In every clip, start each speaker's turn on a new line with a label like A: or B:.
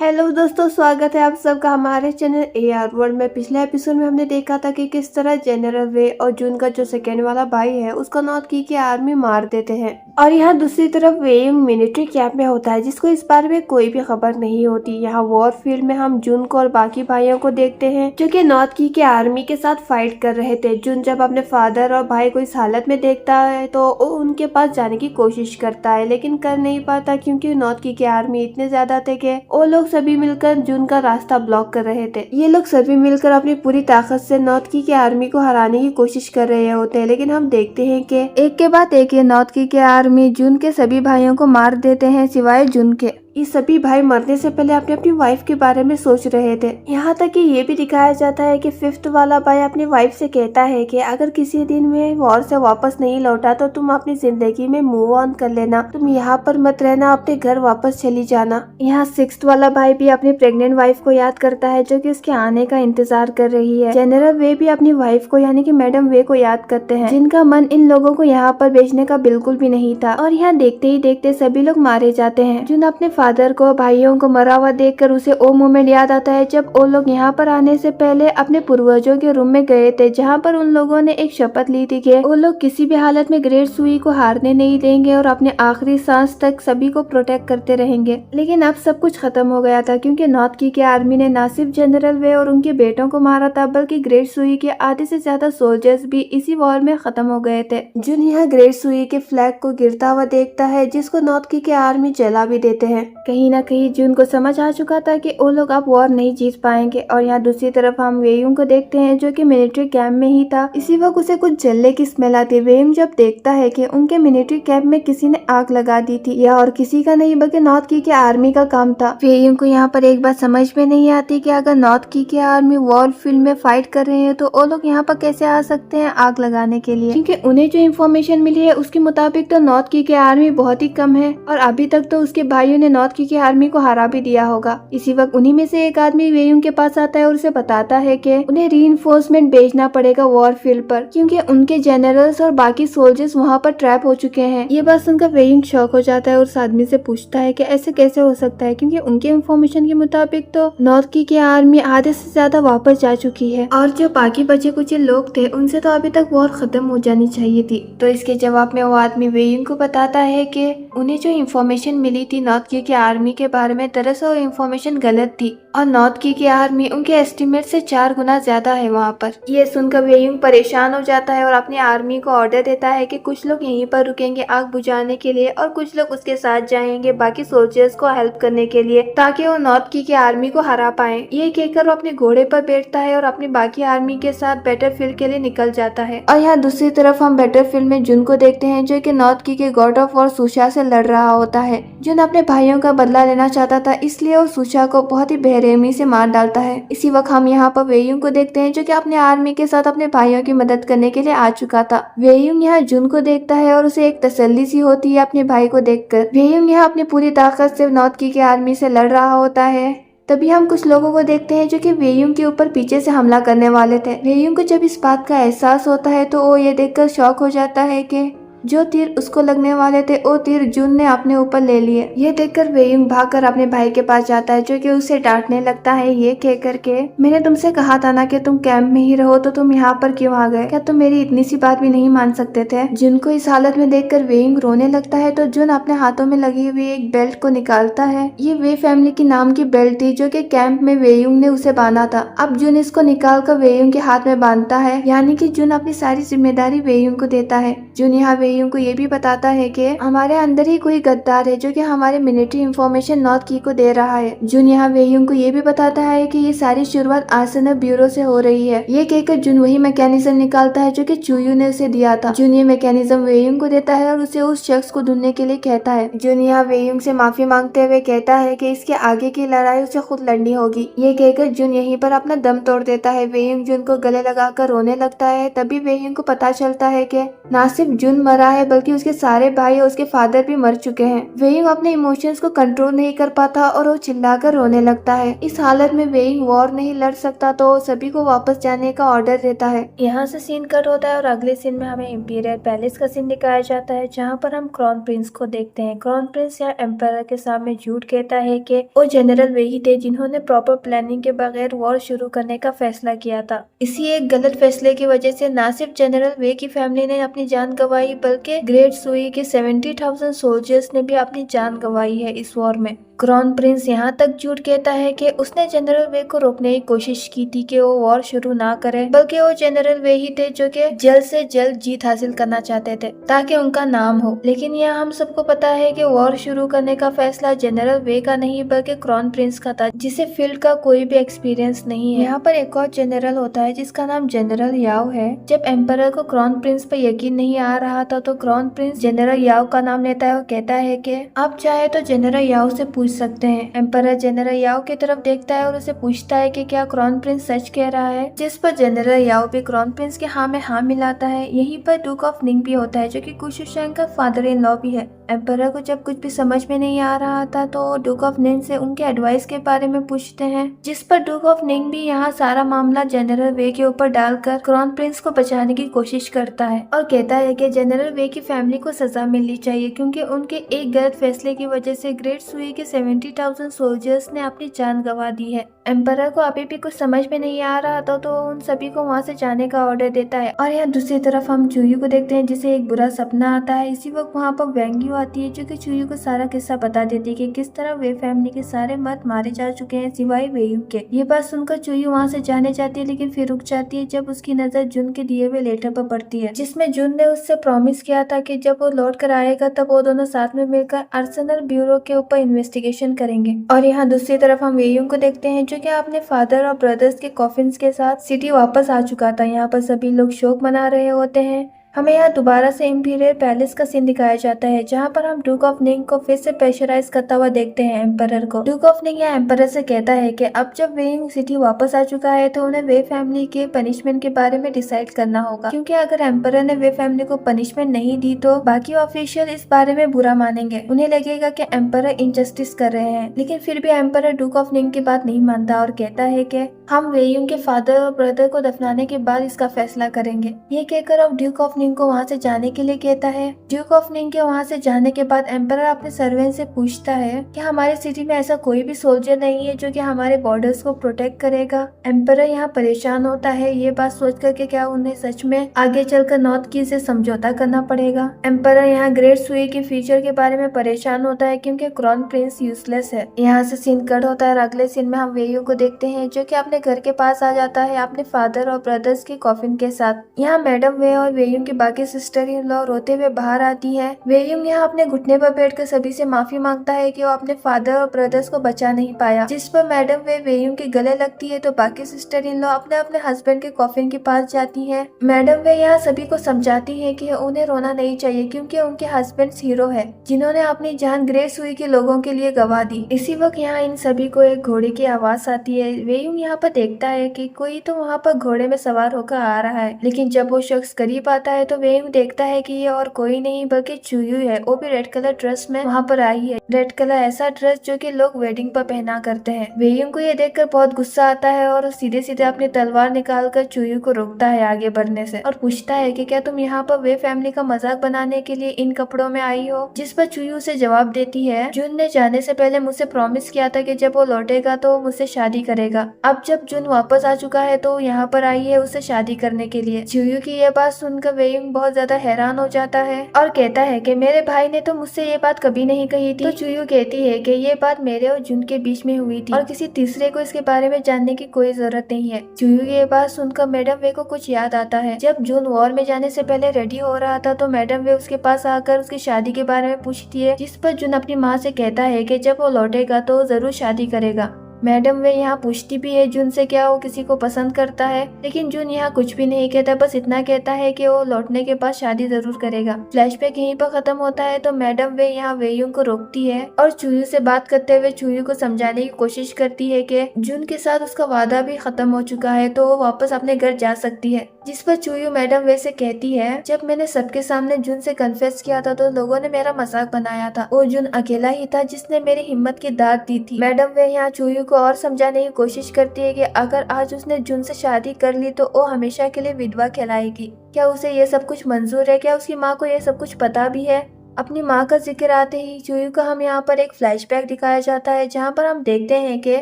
A: Hello दोस्तों, स्वागत है आप सबका हमारे चैनल AR वर्ल्ड में। पिछले एपिसोड में हमने देखा था कि किस तरह जनरल वे और जून का जो सेकेंड वाला भाई है उसको नॉर्थ की के आर्मी मार देते हैं। और यहाँ दूसरी तरफ वेयुंग मिलिट्री कैंप में होता है जिसको इस बारे में कोई भी खबर नहीं होती। यहाँ वॉर फील्ड में हम जून को और बाकी भाइयों को देखते हैं जो कि नॉर्थ की के आर्मी के साथ फाइट कर रहे थे। जून जब अपने फादर और भाई को इस हालत में देखता है तो वो उनके पास जाने की कोशिश करता है, लेकिन कर नहीं पाता क्योंकि नॉर्थ की के आर्मी इतने ज्यादा थे कि वो लोग सभी मिलकर जून का रास्ता ब्लॉक कर रहे थे। ये लोग सभी मिलकर अपनी पूरी ताकत से नॉर्थ की के आर्मी को हराने की कोशिश कर रहे होते हैं, लेकिन हम देखते हैं कि एक के बाद एक ये नॉर्थ की के आर्मी जून के सभी भाइयों को मार देते हैं सिवाय जून के। ये सभी भाई मरने से पहले अपनी अपनी वाइफ के बारे में सोच रहे थे। यहाँ तक कि ये भी दिखाया जाता है कि फिफ्थ वाला भाई अपनी वाइफ से कहता है कि अगर किसी दिन में वॉर से वापस नहीं लौटा तो तुम अपनी जिंदगी में मूव ऑन कर लेना, तुम यहाँ पर मत रहना, अपने घर वापस चली जाना। यहाँ सिक्स्थ वाला भाई भी अपनी प्रेग्नेंट वाइफ को याद करता है जो कि उसके आने का इंतजार कर रही है। जनरल वे भी अपनी वाइफ को यानी कि मैडम वे को याद करते हैं जिनका मन इन लोगों को यहाँ पर भेजने का बिल्कुल भी नहीं था। और यहाँ देखते ही देखते सभी लोग मारे जाते हैं। जून अपने फादर को भाइयों को मरा हुआ देखकर उसे वो मोमेंट याद आता है जब वो लोग यहाँ पर आने से पहले अपने पूर्वजों के रूम में गए थे, जहाँ पर उन लोगों ने एक शपथ ली थी कि वो लोग किसी भी हालत में ग्रेट सुई को हारने नहीं देंगे और अपने आखिरी सांस तक सभी को प्रोटेक्ट करते रहेंगे। लेकिन अब सब कुछ खत्म हो गया था क्योंकि नॉर्थ की के आर्मी ने न सिर्फ जनरल वे और उनके बेटों को मारा था बल्कि ग्रेट सुई के आधे से ज्यादा सोल्जर्स भी इसी वॉर में खत्म हो गए थे। जून यहाँ ग्रेट सुई के फ्लैग को गिरता हुआ देखता है जिसको नॉर्थ की के आर्मी जला भी देते हैं। कहीं न कहीं जून को समझ आ चुका था कि वो लोग अब वॉर नहीं जीत पाएंगे। और यहाँ दूसरी तरफ हम वेयुंग को देखते हैं जो कि मिलिट्री कैंप में ही था। इसी वक्त उसे कुछ जलने की स्मेल आती है। वेयुंग जब देखता है कि उनके मिलिट्री कैंप में किसी ने आग लगा दी थी, यह और किसी का नहीं बल्कि नॉर्थ की के आर्मी का काम था। वेयुंग को यहाँ पर एक बात समझ में नहीं आती कि अगर नॉर्थ की के आर्मी वॉर फील्ड में फाइट कर रहे हैं तो वो लोग यहाँ पर कैसे आ सकते हैं आग लगाने के लिए, क्योंकि उन्हें जो इन्फॉर्मेशन मिली है उसके मुताबिक तो नॉर्थ की के आर्मी बहुत ही कम है और अभी तक तो उसके भाइयों ने नॉर्थ की के आर्मी को हरा भी दिया होगा। इसी वक्त उन्हीं में से एक आदमी वेयुंग के पास आता है और उसे बताता है कि उन्हें रीइंफोर्समेंट भेजना पड़ेगा वॉर फील्ड पर क्योंकि उनके जनरल्स और बाकी सोल्जर्स वहां पर ट्रैप हो चुके हैं। ये बात सुनकर वेयुंग शॉक हो जाता है और उस आदमी से पूछता है कि ऐसे कैसे हो सकता है, क्योंकि उनके इन्फॉर्मेशन के मुताबिक तो नॉर्थ की के आर्मी आधे से ज्यादा वापस जा चुकी है और जो बाकी बचे कुछ लोग थे उनसे तो अभी तक वॉर खत्म हो जानी चाहिए थी। तो इसके जवाब में वो आदमी वेयुंग को बताता है कि उन्हें जो इन्फॉर्मेशन मिली थी नॉर्थ की के आर्मी के बारे में, दरअसल इन्फॉर्मेशन गलत थी और नॉर्थ की के आर्मी उनके एस्टिमेट से 4 गुना ज्यादा है वहाँ पर। ये सुनकर वेयुंग परेशान हो जाता है और अपनी आर्मी को ऑर्डर देता है कि कुछ लोग यहीं पर रुकेंगे आग बुझाने के लिए और कुछ लोग उसके साथ जाएंगे बाकी सोल्जर्स को हेल्प करने के लिए ताकि वो नॉर्थ की के आर्मी को हरा पाए। ये कहकर वो अपने घोड़े पर बैठता है और अपनी बाकी आर्मी के साथ बैटलफील्ड के लिए निकल जाता है। और यहाँ दूसरी तरफ हम बैटलफील्ड में जून को देखते हैं जो कि नॉर्थ की के गॉड ऑफ वॉर सुशा से लड़ रहा होता है। जून अपने भाइयों का बदला लेना चाहता था इसलिए वो सुशा को बहुत ही बेरहमी से मार डालता है। इसी वक्त हम यहाँ पर वेयुंग को देखते हैं जो कि अपने आर्मी के साथ अपने भाइयों की मदद करने के लिए आ चुका था। वेयुंग यहाँ जून को देखता है और उसे एक तसल्ली सी होती है अपने भाई को देखकर। वेयुंग यहाँ अपनी पूरी ताकत से नॉर्थ की के आर्मी से लड़ रहा होता है। तभी हम कुछ लोगों को देखते हैं जो कि वेयुंग के ऊपर पीछे से हमला करने वाले थे। वेयुंग को जब इस बात का एहसास होता है तो वो ये देखकर शॉक हो जाता है कि जो तीर उसको लगने वाले थे वो तीर जून ने अपने ऊपर ले लिए। ये देखकर वेयुंग भागकर अपने भाई के पास जाता है जो कि उसे डांटने लगता है ये कहकर के मैंने तुमसे कहा था ना कि तुम कैंप में ही रहो तो तुम यहाँ पर क्यों आ गए, क्या तुम मेरी इतनी सी बात भी नहीं मान सकते थे। जून को इस हालत में देखकर वेयुंग रोने लगता है तो जून अपने हाथों में लगी हुई एक बेल्ट को निकालता है। ये वे फैमिली की नाम की बेल्ट थी जो कि कैंप में वेयुंग ने उसे बांधा था। अब जून इसको निकाल कर वेयुंग के हाथ में बांधता है, यानी कि जून अपनी सारी जिम्मेदारी वेयुंग को देता है। जून यहाँ वेयुंग को ये भी बताता है कि हमारे अंदर ही कोई गद्दार है जो कि हमारे मिलिट्री इंफॉर्मेशन नॉर्थ की को दे रहा है। जून यहाँ वेयुंग को ये भी बताता है कि ये सारी शुरुआत आर्सेनल ब्यूरो से हो रही है। ये कहकर जून वही मैकेनिज्म निकालता है जो कि चूयू ने उसे दिया था। जून ये मैकेनिज्म वेयुंग को देता है और उसे उस शख्स को ढूंढने के लिए कहता है। जून यहाँ वेयुंग से माफी मांगते हुए कहता है कि इसके आगे की लड़ाई उसे खुद लड़नी होगी। ये कहकर जून यहीं पर अपना दम तोड़ देता है। वेयुंग जून को गले लगाकर रोने लगता है। तभी वेयुंग को पता चलता है कि ना सिर्फ सिर्फ जुन मरा है बल्कि उसके सारे भाई और उसके फादर भी मर चुके हैं। वेइंग अपने इमोशंस को कंट्रोल नहीं कर पाता और वो चिल्लाकर रोने लगता है। इस हालत में वेइंग वॉर नहीं लड़ सकता तो सभी को वापस जाने का ऑर्डर देता है। यहाँ से सीन कट होता है और अगले सीन में हमें इंपीरियल पैलेस का सीन दिखाया जाता है, जहाँ पर हम क्राउन प्रिंस को देखते हैं। क्राउन प्रिंस या एम्पायर के सामने झूठ कहता है कि वो जनरल वही थे जिन्होंने प्रॉपर प्लानिंग के बगैर वॉर शुरू करने का फैसला किया था। इसी एक गलत फैसले की वजह से न सिर्फ जनरल वे की फैमिली ने अपनी जान गंवाई बल्कि ग्रेट सुई के 70,000 सोल्जर्स ने भी अपनी जान गंवाई है इस वॉर में। क्राउन प्रिंस यहाँ तक झूठ कहता है कि उसने जनरल वे को रोकने की कोशिश की थी कि वो वॉर शुरू ना करे, बल्कि वो जनरल वे ही थे जो कि जल्द से जल्द जीत हासिल करना चाहते थे ताकि उनका नाम हो। लेकिन यहाँ हम सबको पता है कि वॉर शुरू करने का फैसला जनरल वे का नहीं बल्कि क्राउन प्रिंस का था, जिसे फील्ड का कोई भी एक्सपीरियंस नहीं है। यहाँ पर एक और जनरल होता है जिसका नाम जनरल याओ है। जब एम्परर को क्राउन प्रिंस पर यकीन नहीं आ रहा था तो क्राउन प्रिंस जनरल याओ का नाम लेता है और कहता है कि आप चाहे तो जनरल याओ से पूछ सकते हैं। एम्परर जनरल याओ की तरफ देखता है और उसे पूछता है कि क्या क्राउन प्रिंस सच कह रहा है, जिस पर जनरल याओ भी क्राउन प्रिंस के हाँ में हाँ मिलाता है। यहीं पर डूक ऑफ निंग भी होता है जो कि कुशुशेंग का फादर इन लॉ भी है। एम्परर को जब कुछ भी समझ में नहीं आ रहा था तो डूक ऑफ निंग से उनके एडवाइस के बारे में पूछते हैं, जिस पर डूक ऑफ निंग भी यहाँ सारा मामला जनरल वे के ऊपर डालकर क्राउन प्रिंस को बचाने की कोशिश करता है और कहता है कि जनरल वे की फैमिली को सजा मिलनी चाहिए क्योंकि उनके एक गलत फैसले की वजह से ग्रेट सुई के 70,000 सोल्जर्स ने अपनी जान गंवा दी है। एम्परर को अभी भी कुछ समझ में नहीं आ रहा था तो उन सभी को वहाँ से जाने का ऑर्डर देता है। और यहाँ दूसरी तरफ हम चुयू को देखते हैं जिसे एक बुरा सपना आता है। इसी वक्त वहाँ पर वेंग्यू आती है जो कि चुयू को सारा किस्सा बता देती है कि किस तरह वे फैमिली के सारे मर्द मारे जा चुके हैं सिवाय वेयू के। ये बात सुनकर चुयू वहाँ से जाने जाती है लेकिन फिर रुक जाती है जब उसकी नजर जुन के दिए हुए लेटर पर पड़ती है, जिसमें जुन ने उससे प्रॉमिस किया था कि जब वो लौट कर आएगा तब वो दोनों साथ में मिलकर आर्सेनल ब्यूरो के ऊपर इन्वेस्टिगेशन करेंगे। और यहाँ दूसरी तरफ हम वेयू को देखते हैं जो कि अपने फादर और ब्रदर्स के कॉफिन्स के साथ सिटी वापस आ चुका था। यहाँ पर सभी लोग शोक मना रहे होते हैं। हमें यहाँ दोबारा से इंपीरियल पैलेस का सीन दिखाया जाता है जहाँ पर हम डूक ऑफ निंग को फिर से प्रेशराइज करता हुआ देखते हैं एम्परर को। डूक ऑफ निंग यहाँ एम्परर से कहता है कि अब जब वेइंग सिटी वापस आ चुका है तो उन्हें वे फैमिली के पनिशमेंट के बारे में डिसाइड करना होगा, क्योंकि अगर एम्परर ने वे फैमिली को पनिशमेंट नहीं दी तो बाकी ऑफिशियल इस बारे में बुरा मानेंगे। उन्हें लगेगा कि एम्परर इनजस्टिस कर रहे हैं। लेकिन फिर भी एम्परर डूक ऑफ निंग की बात नहीं मानता और कहता है कि हम वेइंग के फादर और ब्रदर को दफनाने के बाद इसका फैसला करेंगे। ये कहकर अब ड्यूक ऑफ निंग को वहाँ से जाने के लिए कहता है। ड्यूक ऑफ निंग के वहाँ से जाने के बाद एम्परर अपने सर्वेंट से पूछता है कि हमारी सिटी में ऐसा कोई भी सोल्जर नहीं है जो कि हमारे बॉर्डर्स को प्रोटेक्ट करेगा। एम्परर यहाँ परेशान होता है ये बात सोच कर के क्या उन्हें सच में आगे चलकर नॉर्थ की से समझौता करना पड़ेगा। एम्परर यहाँ ग्रेट सुई के फ्यूचर के बारे में परेशान होता है क्योंकि क्राउन प्रिंस यूजलेस है। यहाँ से सीन कट होता है और अगले सीन में हम वेयू को देखते हैं जो कि अपने घर के पास आ जाता है अपने फादर और ब्रदर्स के कॉफिन के साथ। यहाँ मैडम वे और वेयू की बाकी सिस्टर इन लॉ रोते हुए बाहर आती है। वेयू यहाँ अपने घुटने पर बैठकर सभी से माफी मांगता है कि वो अपने फादर और ब्रदर्स को बचा नहीं पाया, जिस पर मैडम वे वेयू के गले लगती है तो बाकी सिस्टर इन लॉ अपने अपने हस्बैंड के कॉफिन के पास जाती है। मैडम वे यहाँ सभी को समझाती है कि उन्हें रोना नहीं चाहिए क्योंकि उनके हस्बैंड हीरो है जिन्होंने अपनी जान ग्रेट सुई के लोगों के लिए गवा दी। इसी वक्त यहाँ इन सभी को एक घोड़े की आवाज आती है। वेयू यहाँ पर देखता है कि कोई तो वहाँ पर घोड़े में सवार होकर आ रहा है, लेकिन जब वो शख्स करीब आता है तो वेयू देखता है कि ये और कोई नहीं बल्कि चुयू है। वो भी रेड कलर ड्रेस में वहाँ पर आई है। रेड कलर ऐसा ड्रेस जो कि लोग वेडिंग पर पहना करते हैं। वेयू को ये देखकर बहुत गुस्सा आता है और सीधे सीधे अपनी तलवार निकालकर चुयू को रोकता है आगे बढ़ने से और पूछता है कि क्या तुम यहाँ पर वे फैमिली का मजाक बनाने के लिए इन कपड़ों में आई हो, जिस पर चुयू से जवाब देती है जुन ने जाने से पहले मुझसे प्रॉमिस किया था कि जब वो लौटेगा तो मुझसे शादी करेगा। अब जब जुन वापस आ चुका है तो यहाँ पर आई है उससे शादी करने के लिए। चुयू की ये बात सुनकर वेयू बहुत ज्यादा हैरान हो जाता है और कहता है कि मेरे भाई ने तो मुझसे ये बात कभी नहीं कही थी। तो चुयू कहती है कि ये बात मेरे और जुन के बीच में हुई थी और किसी तीसरे को इसके बारे में जानने की कोई जरूरत नहीं है। चुयू की ये बात सुनकर मैडम वे को कुछ याद आता है। जब जुन वॉर में जाने से पहले रेडी हो रहा था तो मैडम वे उसके पास आकर उसकी शादी के बारे में पूछती है, जिस पर जुन अपनी माँ से कहता है कि जब वो लौटेगा तो जरूर शादी करेगा। मैडम वे यहाँ पूछती भी है जुन से क्या वो किसी को पसंद करता है, लेकिन जुन यहाँ कुछ भी नहीं कहता, बस इतना कहता है कि वो लौटने के बाद शादी जरूर करेगा। फ्लैशबैक यहीं पर खत्म होता है तो मैडम वे यहाँ वेयू को रोकती है और चुयू से बात करते हुए चुयू को समझाने की कोशिश करती है कि जुन के साथ उसका वादा भी खत्म हो चुका है तो वो वापस अपने घर जा सकती है। जिस पर चूयू मैडम वैसे कहती है, जब मैंने सबके सामने जुन से कन्फेस किया था तो लोगों ने मेरा मजाक बनाया था। वो जुन अकेला ही था जिसने मेरी हिम्मत की दाद दी थी। मैडम वे यहाँ चूयू को और समझाने की कोशिश करती है कि अगर आज उसने जुन से शादी कर ली तो वो हमेशा के लिए विधवा कहलाएगी। क्या उसे ये सब कुछ मंजूर है? क्या उसकी माँ को ये सब कुछ पता भी है? अपनी माँ का जिक्र आते ही चूयू का हम यहाँ पर एक फ्लैशबैक दिखाया जाता है, जहाँ पर हम देखते हैं कि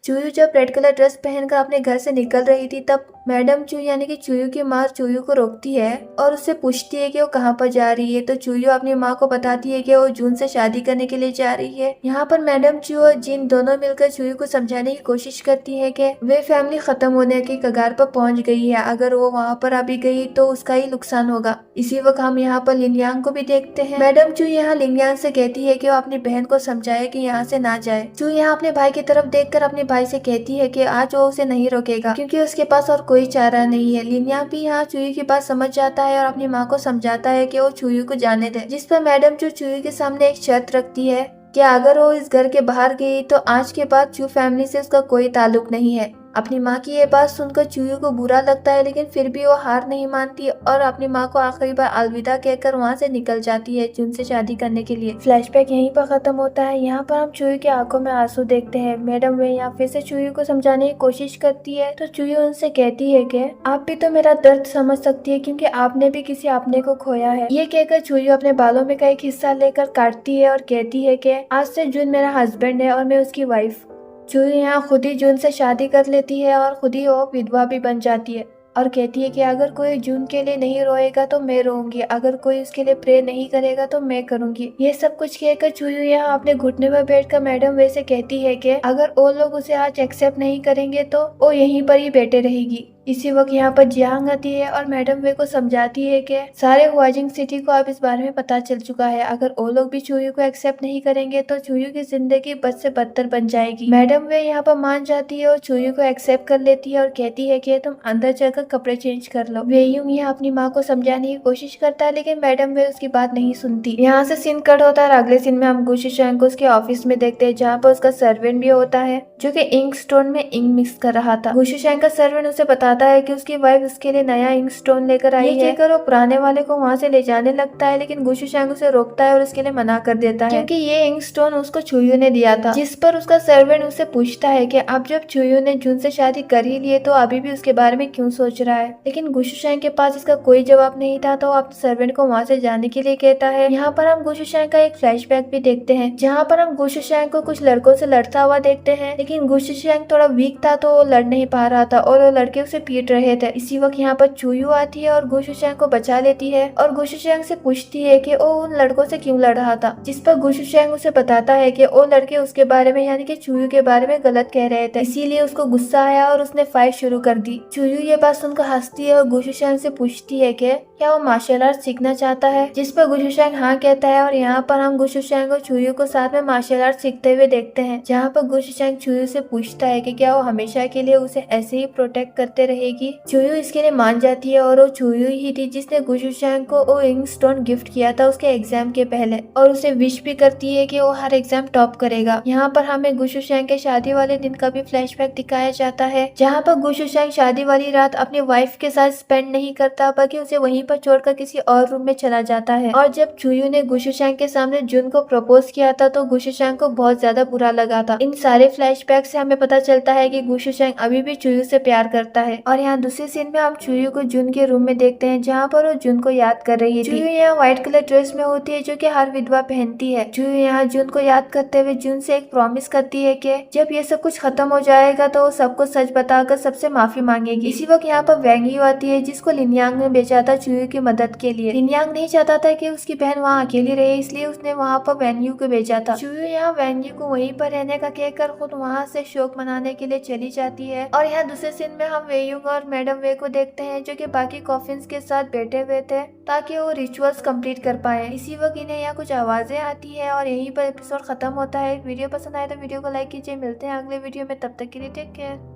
A: चूयू जब रेड कलर ड्रेस पहनकर अपने घर से निकल रही थी तब मैडम चू यानी कि चूयू की माँ चूयू को रोकती है और उससे पूछती है कि वो कहाँ पर जा रही है। तो चूयू अपनी माँ को बताती है कि वो जून से शादी करने के लिए जा रही है। यहाँ पर मैडम चू और जिन दोनों मिलकर चूयू को समझाने की कोशिश करती है कि वे फैमिली खत्म होने के कगार पर पहुंच गई है, अगर वो वहाँ पर अभी गई तो उसका ही नुकसान होगा। इसी वक्त हम यहाँ पर लिनयांग को भी देखते हैं। मैडम चू यहाँ लिनयांग से कहती है कि वो अपनी बहन को समझाए कि यहाँ से ना जाए। चू यहाँ अपने भाई की तरफ देखकर अपने भाई से कहती है कि आज वो उसे नहीं रोकेगा क्योंकि उसके पास और कोई चारा नहीं है। लिनयांग भी यहाँ चूयू की बात समझ जाता है और अपनी माँ को समझाता है कि वो चूयू को जाने दे, जिस पर मैडम चू चूयू के सामने एक शर्त रखती है कि अगर वो इस घर के बाहर गई तो आज के बाद चू फैमिली से उसका कोई ताल्लुक नहीं है। अपनी माँ की ये बात सुनकर चूयू को बुरा लगता है, लेकिन फिर भी वो हार नहीं मानती और अपनी माँ को आखिरी बार अलविदा कहकर वहाँ से निकल जाती है जुन से शादी करने के लिए। फ्लैशबैक यहीं पर खत्म होता है। यहाँ पर हम चूयू की आंखों में आंसू देखते हैं। मैडम वे यहाँ फिर से चूयू को समझाने की कोशिश करती है तो चूयू उनसे कहती है कि आप भी तो मेरा दर्द समझ सकती है क्योंकि आपने भी किसी अपने को खोया है। ये कहकर चूयू अपने बालों में का एक हिस्सा लेकर काटती है और कहती है कि आज से जुन मेरा हस्बैंड है और मैं उसकी वाइफ। चूयू यहाँ खुद ही जून से शादी कर लेती है और खुद ही वो विधवा भी बन जाती है और कहती है कि अगर कोई जून के लिए नहीं रोएगा तो मैं रोऊंगी, अगर कोई उसके लिए प्रे नहीं करेगा तो मैं करूंगी। ये सब कुछ कहकर चूयू यहाँ अपने घुटने पर बैठकर मैडम वैसे कहती है कि अगर वो लोग उसे आज एक्सेप्ट नहीं करेंगे तो वो यहीं पर ही बैठे रहेगी। इसी वक्त यहाँ पर जियांग आती है और मैडम वे को समझाती है कि सारे हुआजिंग सिटी को अब इस बारे में पता चल चुका है, अगर वो लोग भी चूयू को एक्सेप्ट नहीं करेंगे तो चूयू की जिंदगी बद से बदतर बन जाएगी। मैडम वे यहाँ पर मान जाती है और चूयू को एक्सेप्ट कर लेती है और कहती है कि तुम अंदर जाकर कपड़े चेंज कर लो। वे यूं यहाँ अपनी माँ को समझाने की कोशिश करता है लेकिन मैडम वे उसकी बात नहीं सुनती। यहाँ से सीन कट होता है और अगले सीन में हम गुशी शैंग को उसके ऑफिस में देखते हैं, जहाँ पर उसका सर्वेंट भी होता है जो कि इंक स्टोन में इंक मिक्स कर रहा था। गुशी शैंग का सर्वेंट उसे बताता है कि उसकी वाइफ उसके लिए नया इंक स्टोन लेकर आई है। कहकर वो पुराने वाले को वहाँ से ले जाने लगता है, लेकिन गुशी शैंग उसे रोकता है और उसके लिए मना कर देता है क्योंकि ये इंक स्टोन उसको चूयू ने दिया था। जिस पर उसका सर्वेंट उससे पूछता है कि अब जब चूयू ने जून से शादी कर ही लिए तो अभी भी उसके बारे में क्यों सोच रहा है। लेकिन गुशी शैंग के पास इसका कोई जवाब नहीं था तो अपने सर्वेंट को वहाँ से जाने के लिए कहता है। यहाँ पर हम गुशी शैंग का एक फ्लैशबैक भी देखते हैं, जहाँ पर हम गुशी शैंग को कुछ लड़कों से लड़ता हुआ देखते हैं, लेकिन गुशी शैंग थोड़ा वीक था तो वो लड़ नहीं पा रहा था और वो लड़के उसे पीट रहे थे। इसी वक्त यहाँ पर चूयू आती है और गुशी शैंग को बचा लेती है और गुशी शैंग से पूछती है कि वो उन लड़कों से क्यों लड़ रहा था, जिस पर गुशी शैंग उसे बताता है कि वो लड़के उसके बारे में यानी कि चूयू के बारे में गलत कह रहे थे, इसीलिए उसको गुस्सा आया और उसने फाइट शुरू कर दी। चूयू ये बात सुनकर हंसती है और गुशी शैंग से पूछती है कि क्या वो मार्शल आर्ट सीखना चाहता है, जिस पर गुशी शैंग हाँ कहता है। और यहाँ पर हम गुशी शैंग और चूयू को साथ में मार्शल आर्ट सीखते हुए देखते हैं, जहाँ पर गुशी शैंग चूयू से पूछता है कि क्या वो हमेशा के लिए उसे ऐसे ही प्रोटेक्ट करते रहेगी। चूयू इसके लिए मान जाती है और वो चूयू ही थी जिसने गुशी शैंग को वो इंक स्टोन गिफ्ट किया था उसके एग्जाम के पहले, और उसे विश भी करती है कि वो हर एग्जाम टॉप करेगा। यहाँ पर हमें गुशी शैंग के शादी वाले दिन का भी फ्लैशबैक दिखाया जाता है, जहाँ पर गुशी शैंग शादी वाली रात अपनी वाइफ के साथ स्पेंड नहीं करता बल्कि उसे वहीं पर छोड़कर किसी और रूम में चला जाता है। और जब चूयू ने गुशी शैंग के सामने जुन को प्रपोज किया था तो गुशी शैंग को बहुत ज्यादा बुरा लगा था। इन सारे फ्लैशबैक से हमें पता चलता है कि गुशी शैंग अभी भी चूयू से प्यार करता है। और यहाँ दूसरे सीन में हम चूयू को जुन के रूम में देखते हैं, जहाँ पर वो जुन को याद कर रही थी। चूयू यहाँ व्हाइट कलर ड्रेस में होती है जो कि हर विधवा पहनती है। चूयू यहाँ जुन को याद करते हुए जुन से एक प्रॉमिस करती है कि जब ये सब कुछ खत्म हो जाएगा तो वो सबको सच बताकर सबसे माफी मांगेगी। इसी वक्त यहाँ पर वैंग यू आती है जिसको लिनयांग ने बेचा था चूयू की मदद के लिए। लिनयांग नहीं चाहता था कि उसकी बहन वहाँ अकेली रहे, इसलिए उसने वहाँ पर वैंग यू को बेचा था। चूयू यहाँ वैंग यू को वहीं पर रहने का कहकर खुद वहाँ से शोक मनाने के लिए चली जाती है। और यहाँ दूसरे सीन में हम वेयुंग और मैडम वे को देखते हैं जो कि बाकी कॉफिन्स के साथ बैठे हुए थे ताकि वो रिचुअल्स कंप्लीट कर पाए। इसी वक्त इन्हें यहाँ कुछ आवाजें आती है और यहीं पर एपिसोड खत्म होता है। वीडियो पसंद आए तो वीडियो को लाइक कीजिए। मिलते हैं अगले वीडियो में, तब तक के लिए टेक केयर।